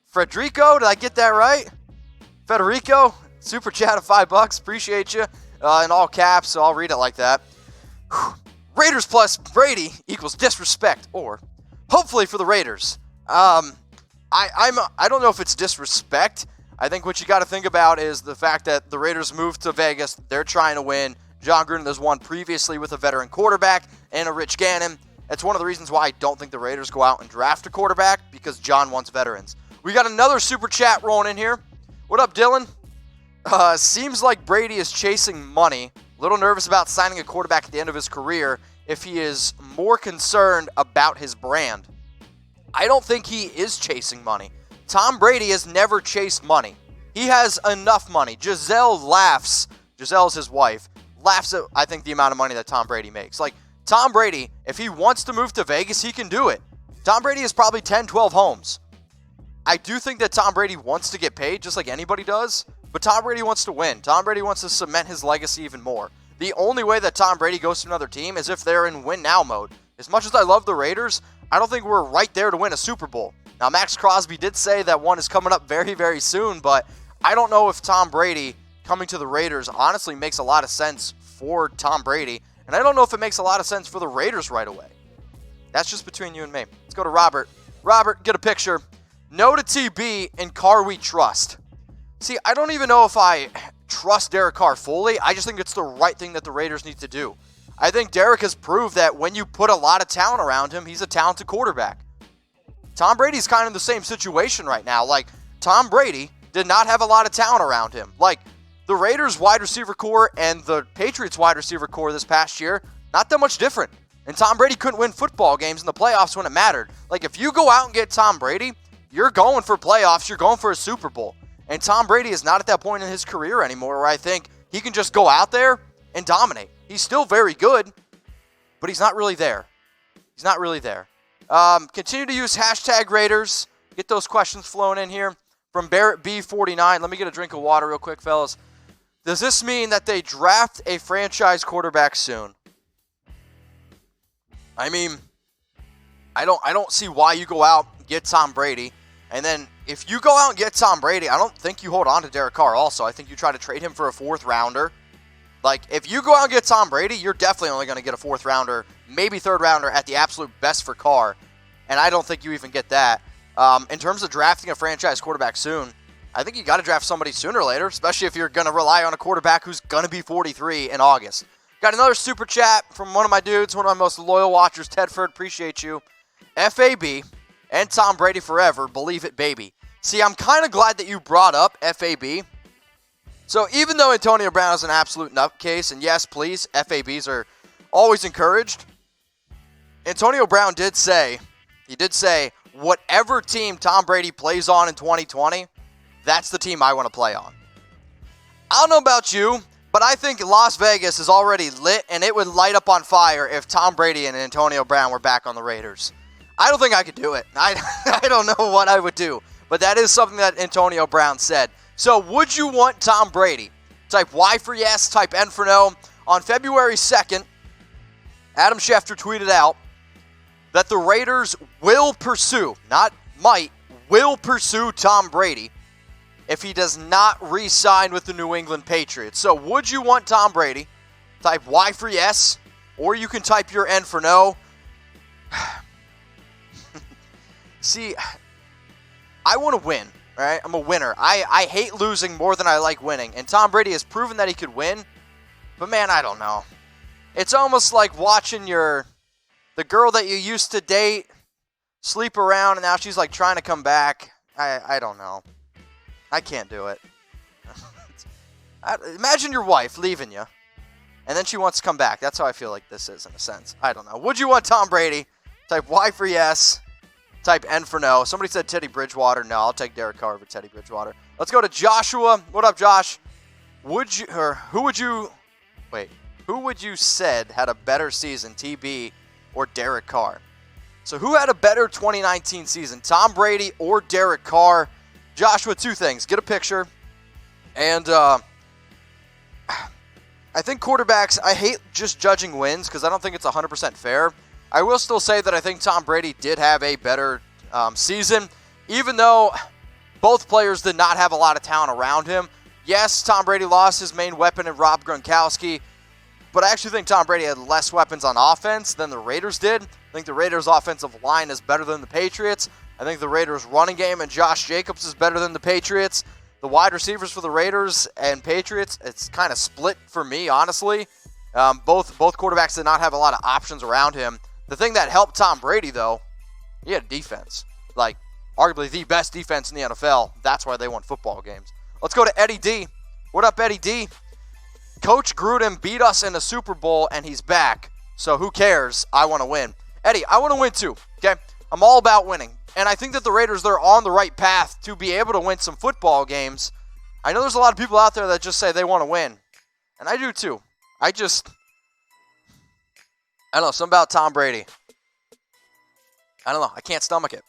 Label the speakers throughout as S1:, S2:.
S1: Federico, did I get that right? Federico, super chat of $5. Appreciate you. In all caps, so I'll read it like that. Raiders plus Brady equals disrespect, or hopefully for the Raiders. I don't know if it's disrespect. I think what you got to think about is the fact that the Raiders moved to Vegas. They're trying to win. John Gruden has won previously with a veteran quarterback and a Rich Gannon. That's one of the reasons why I don't think the Raiders go out and draft a quarterback, because John wants veterans. We got another super chat rolling in here. What up, Dylan? Seems like Brady is chasing money. A little nervous about signing a quarterback at the end of his career if he is more concerned about his brand. I don't think he is chasing money. Tom Brady has never chased money. He has enough money. Giselle laughs. Giselle's his wife. Laughs at, I think, the amount of money that Tom Brady makes. Like, Tom Brady, if he wants to move to Vegas, he can do it. Tom Brady has probably 10, 12 homes. I do think that Tom Brady wants to get paid just like anybody does, but Tom Brady wants to win. Tom Brady wants to cement his legacy even more. The only way that Tom Brady goes to another team is if they're in win-now mode. As much as I love the Raiders, I don't think we're right there to win a Super Bowl. Now, Maxx Crosby did say that one is coming up very, very soon, but I don't know if Tom Brady coming to the Raiders honestly makes a lot of sense for Tom Brady, and I don't know if it makes a lot of sense for the Raiders right away. That's just between you and me. Let's go to Robert. Robert, get a picture. No to TB and Carr we trust. See, I don't even know if I trust Derek Carr fully. I just think it's the right thing that the Raiders need to do. I think Derek has proved that when you put a lot of talent around him, he's a talented quarterback. Tom Brady's kind of in the same situation right now. Like, Tom Brady did not have a lot of talent around him. Like, the Raiders wide receiver core and the Patriots wide receiver core this past year, not that much different. And Tom Brady couldn't win football games in the playoffs when it mattered. Like, if you go out and get Tom Brady, you're going for playoffs, you're going for a Super Bowl. And Tom Brady is not at that point in his career anymore where I think he can just go out there and dominate. He's still very good, but he's not really there. He's not really there. Continue to use hashtag Raiders. Get those questions flowing in here. From Barrett B49, let me get a drink of water real quick, fellas. Does this mean that they draft a franchise quarterback soon? I mean, I don't see why you go out and get Tom Brady. And then if you go out and get Tom Brady, I don't think you hold on to Derek Carr also. I think you try to trade him for a fourth rounder. Like, if you go out and get Tom Brady, you're definitely only going to get a fourth rounder, maybe third rounder at the absolute best for Carr. And I don't think you even get that. In terms of drafting a franchise quarterback soon, I think you got to draft somebody sooner or later, especially if you're going to rely on a quarterback who's going to be 43 in August. Got another super chat from one of my dudes, one of my most loyal watchers, Tedford. Appreciate you. FAB and Tom Brady forever. Believe it, baby. See, I'm kind of glad that you brought up FAB. So even though Antonio Brown is an absolute nutcase, and yes, please, FABs are always encouraged, Antonio Brown did say, whatever team Tom Brady plays on in 2020, that's the team I want to play on. I don't know about you, but I think Las Vegas is already lit, and it would light up on fire if Tom Brady and Antonio Brown were back on the Raiders. I don't think I could do it. I don't know what I would do, but that is something that Antonio Brown said. So would you want Tom Brady? Type Y for yes, type N for no. On February 2nd, Adam Schefter tweeted out that the Raiders will pursue, not might, will pursue Tom Brady if he does not re-sign with the New England Patriots. So would you want Tom Brady? Type Y for yes, or you can type your N for no. See, I want to win, all right? I'm a winner. I hate losing more than I like winning, and Tom Brady has proven that he could win, but man, I don't know. It's almost like watching the girl that you used to date sleep around, and now she's like trying to come back. I don't know. I can't do it. Imagine your wife leaving you, and then she wants to come back. That's how I feel like this is in a sense. I don't know. Would you want Tom Brady? Type Y for yes. Type N for no. Somebody said Teddy Bridgewater. No, I'll take Derek Carr over Teddy Bridgewater. Let's go to Joshua. What up, Josh? Who would you said had a better season, TB or Derek Carr? So who had a better 2019 season, Tom Brady or Derek Carr? Joshua, two things. Get a picture. And I think quarterbacks, I hate just judging wins because I don't think it's 100% fair. I will still say that I think Tom Brady did have a better season, even though both players did not have a lot of talent around him. Yes, Tom Brady lost his main weapon in Rob Gronkowski, but I actually think Tom Brady had less weapons on offense than the Raiders did. I think the Raiders' offensive line is better than the Patriots. I think the Raiders' running game and Josh Jacobs is better than the Patriots. The wide receivers for the Raiders and Patriots, it's kind of split for me, honestly. Both quarterbacks did not have a lot of options around him. The thing that helped Tom Brady, though, he had defense. Like, arguably the best defense in the NFL. That's why they won football games. Let's go to Eddie D. What up, Eddie D? Coach Gruden beat us in the Super Bowl, and he's back. So who cares? I want to win. Eddie, I want to win too, okay? I'm all about winning. And I think that the Raiders, they're on the right path to be able to win some football games. I know there's a lot of people out there that just say they want to win. And I do too. I don't know, something about Tom Brady. I don't know. I can't stomach it.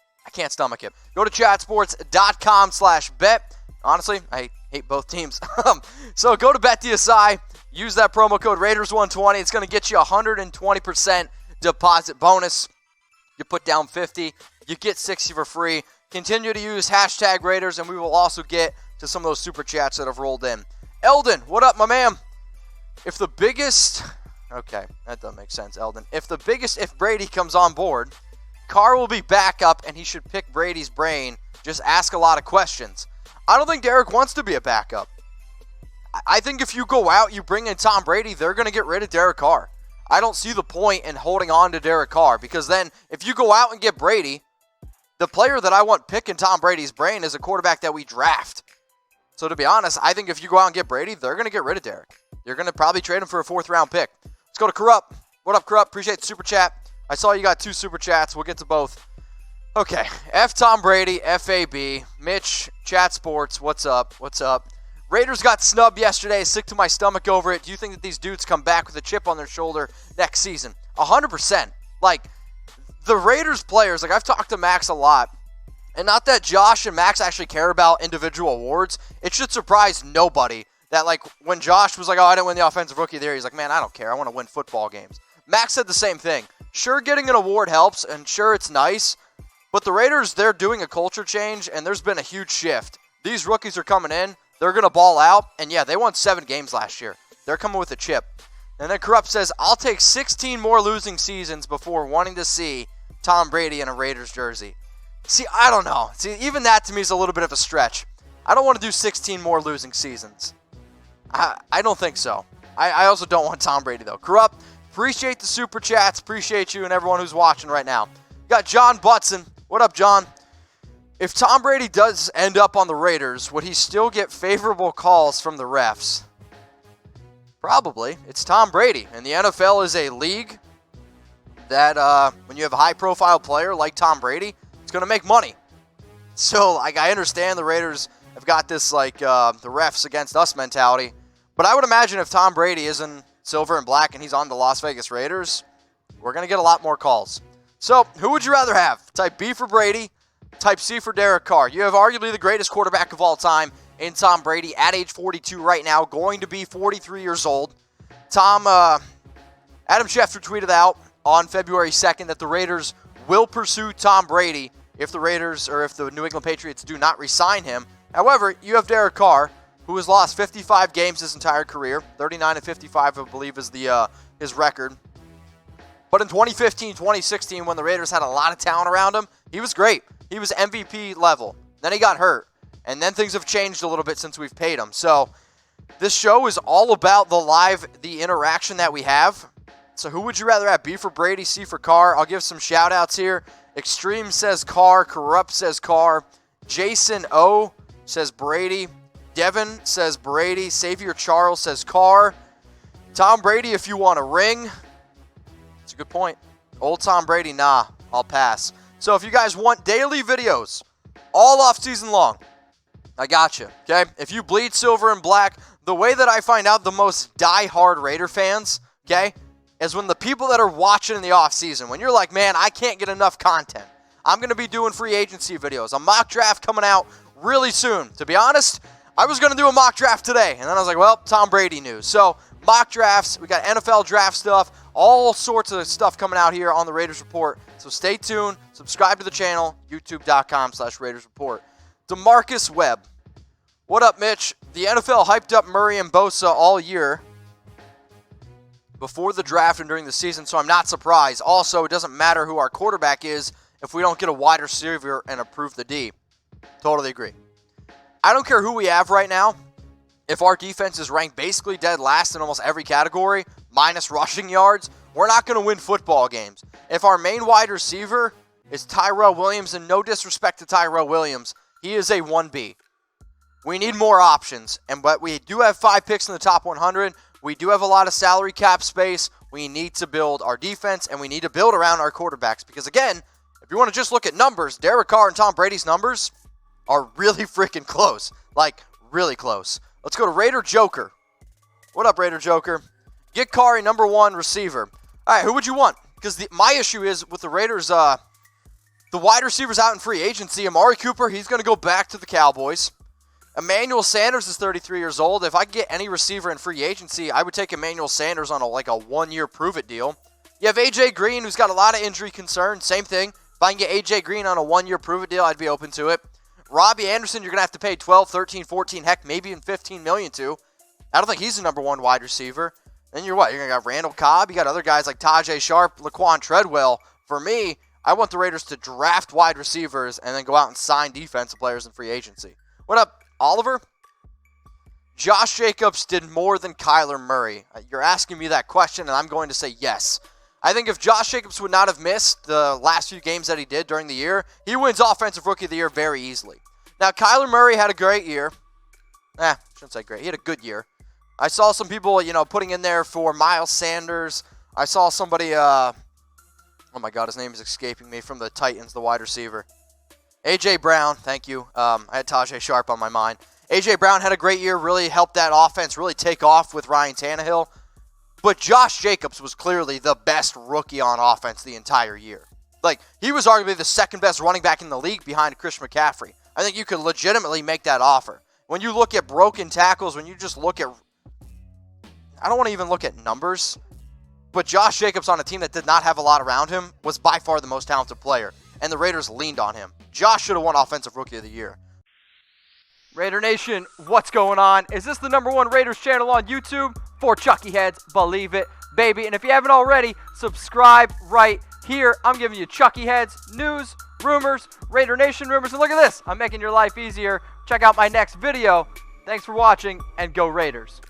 S1: Go to chatsports.com/bet. Honestly, I hate both teams. So go to BetDSI. Use that promo code Raiders120. It's going to get you a 120% deposit bonus. You put down 50, you get 60 for free. Continue to use hashtag Raiders, and we will also get to some of those super chats that have rolled in. Eldon, what up, my man? Okay, that doesn't make sense, Eldon. If Brady comes on board, Carr will be backup, and he should pick Brady's brain. Just ask a lot of questions. I don't think Derek wants to be a backup. I think if you go out, you bring in Tom Brady, they're going to get rid of Derek Carr. I don't see the point in holding on to Derek Carr, because then if you go out and get Brady, the player that I want picking Tom Brady's brain is a quarterback that we draft. So to be honest, I think if you go out and get Brady, they're going to get rid of Derek. You're going to probably trade him for a 4th-round pick. Let's go to Corrupt. What up, Corrupt? Appreciate the super chat. I saw you got 2 super chats. We'll get to both. Okay, F Tom Brady, FAB. Mitch, Chat Sports, what's up? Raiders got snubbed yesterday. Sick to my stomach over it. Do you think that these dudes come back with a chip on their shoulder next season? 100%. Like, the Raiders players, like I've talked to Max a lot, and not that Josh and Max actually care about individual awards. It should surprise nobody that, like, when Josh was like, oh, I didn't win the Offensive Rookie of the Year, he's like, man, I don't care. I want to win football games. Max said the same thing. Sure, getting an award helps, and sure, it's nice, but the Raiders, they're doing a culture change, and there's been a huge shift. These rookies are coming in. They're going to ball out. And yeah, they won 7 games last year. They're coming with a chip. And then Corrupt says, I'll take 16 more losing seasons before wanting to see Tom Brady in a Raiders jersey. See, I don't know. See, even that to me is a little bit of a stretch. I don't want to do 16 more losing seasons. I don't think so. I also don't want Tom Brady, though. Corrupt, appreciate the super chats. Appreciate you and everyone who's watching right now. Got John Butson. What up, John? If Tom Brady does end up on the Raiders, would he still get favorable calls from the refs? Probably. It's Tom Brady, and the NFL is a league that when you have a high-profile player like Tom Brady, it's going to make money. So, like, I understand the Raiders have got this, like, the refs against us mentality, but I would imagine if Tom Brady is in silver and black and he's on the Las Vegas Raiders, we're going to get a lot more calls. So, who would you rather have? Type B for Brady, type C for Derek Carr. You have arguably the greatest quarterback of all time in Tom Brady at age 42 right now, going to be 43 years old. Adam Schefter tweeted out on February 2nd that the Raiders will pursue Tom Brady if the New England Patriots do not re-sign him. However, you have Derek Carr, who has lost 55 games his entire career. 39-55, I believe, is his record. But in 2015, 2016, when the Raiders had a lot of talent around him, he was great. He was MVP level. Then he got hurt. And then things have changed a little bit since we've paid him. So this show is all about the interaction that we have. So who would you rather have? B for Brady, C for Carr. I'll give some shout outs here. Extreme says Carr. Corrupt says Carr. Jason O says Brady. Devin says Brady. Savior Charles says Carr. Tom Brady, if you want a ring. It's a good point. Old Tom Brady, nah, I'll pass. So if you guys want daily videos, all off season long, I got you, okay? If you bleed silver and black, the way that I find out the most die-hard Raider fans, okay, is when the people that are watching in the off season, when you're like, man, I can't get enough content. I'm going to be doing free agency videos. A mock draft coming out really soon. To be honest, I was going to do a mock draft today, and then I was like, well, Tom Brady news. So mock drafts, we got NFL draft stuff, All sorts of stuff coming out here on the Raiders Report. So stay tuned. Subscribe to the channel, youtube.com/Raiders Report. DeMarcus Webb. What up, Mitch? The NFL hyped up Murray and Bosa all year before the draft and during the season, so I'm not surprised. Also, it doesn't matter who our quarterback is if we don't get a wide receiver and approve the D. Totally agree. I don't care who we have right now. If our defense is ranked basically dead last in almost every category, minus rushing yards, we're not going to win football games. If our main wide receiver is Tyrell Williams, and no disrespect to Tyrell Williams, he is a 1B. We need more options, but we do have 5 picks in the top 100. We do have a lot of salary cap space. We need to build our defense, and we need to build around our quarterbacks. Because, again, if you want to just look at numbers, Derek Carr and Tom Brady's numbers are really freaking close. Like, really close. Let's go to Raider Joker. What up, Raider Joker? Get Carr a number 1 receiver. All right, who would you want? Because my issue is with the Raiders, the wide receivers out in free agency. Amari Cooper, he's going to go back to the Cowboys. Emmanuel Sanders is 33 years old. If I could get any receiver in free agency, I would take Emmanuel Sanders on a 1-year prove-it deal. You have A.J. Green, who's got a lot of injury concerns. Same thing. If I can get A.J. Green on a 1-year prove-it deal, I'd be open to it. Robbie Anderson, you're going to have to pay 12, 13, 14, heck, maybe even $15 million to. I don't think he's the number 1 wide receiver. Then you're what? You're going to have Randall Cobb. You got other guys like Tajay Sharp, Laquan Treadwell. For me, I want the Raiders to draft wide receivers and then go out and sign defensive players in free agency. What up, Oliver? Josh Jacobs did more than Kyler Murray. You're asking me that question, and I'm going to say yes. I think if Josh Jacobs would not have missed the last few games that he did during the year, he wins Offensive Rookie of the Year very easily. Now, Kyler Murray had a great year. Shouldn't say great. He had a good year. I saw some people, putting in there for Miles Sanders. I saw somebody, oh my God, his name is escaping me, from the Titans, the wide receiver. A.J. Brown, thank you. I had Tajay Sharp on my mind. A.J. Brown had a great year, really helped that offense really take off with Ryan Tannehill. But Josh Jacobs was clearly the best rookie on offense the entire year. He was arguably the second best running back in the league behind Christian McCaffrey. I think you could legitimately make that offer. When you look at broken tackles, when you just look at, I don't want to even look at numbers, but Josh Jacobs on a team that did not have a lot around him was by far the most talented player, and the Raiders leaned on him. Josh should have won Offensive Rookie of the Year. Raider Nation, what's going on? Is this the number 1 Raiders channel on YouTube? For Chucky Heads, believe it, baby. And if you haven't already, subscribe right here. I'm giving you Chucky Heads, news, rumors, Raider Nation rumors. And look at this, I'm making your life easier. Check out my next video. Thanks for watching, and go Raiders.